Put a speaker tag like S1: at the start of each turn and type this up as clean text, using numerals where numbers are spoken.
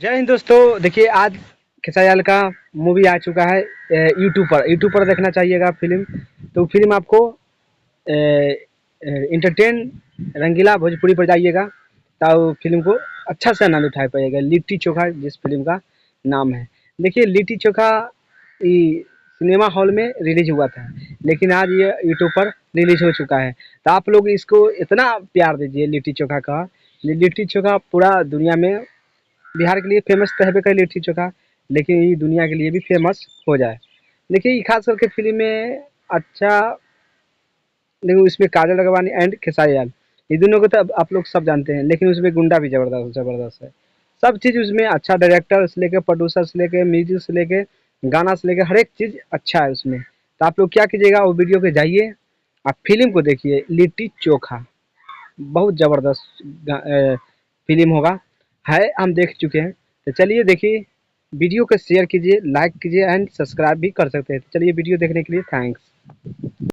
S1: जय हिंद दोस्तों। देखिए आज खेसारी का मूवी आ चुका है यूट्यूब पर देखना चाहिएगा फिल्म। तो फिल्म आपको इंटरटेन रंगीला भोजपुरी पर जाइएगा तो फिल्म को अच्छा से आनंद उठा पाइएगा। लिट्टी चोखा जिस फिल्म का नाम है। देखिए लिट्टी चोखा ये सिनेमा हॉल में रिलीज हुआ था, लेकिन आज ये यूट्यूब पर रिलीज हो चुका है। तो आप लोग इसको इतना प्यार दीजिए लिट्टी चोखा का। लिट्टी चोखा पूरा दुनिया में, बिहार के लिए फेमस तो है कर लिट्टी चोखा, लेकिन ये दुनिया के लिए भी फेमस हो जाए। देखिए खास करके फिल्म में अच्छा, लेकिन उसमें काजल अगरवानी एंड खेसारी लाल, ये दोनों को तो आप लोग सब जानते हैं, लेकिन उसमें गुंडा भी जबरदस्त जबरदस्त है। सब चीज़ उसमें अच्छा, डायरेक्टर से लेके प्रोड्यूसर से लेके म्यूजिक से लेके गाना से लेके हर एक चीज़ अच्छा है उसमें। तो आप लोग क्या कीजिएगा, वो वीडियो पे जाइए, आप फिल्म को देखिए लिट्टी चोखा। बहुत ज़बरदस्त फिल्म होगा, है हम देख चुके हैं। तो चलिए देखिए, वीडियो को शेयर कीजिए, लाइक कीजिए एंड सब्सक्राइब भी कर सकते हैं। तो चलिए वीडियो देखने के लिए थैंक्स।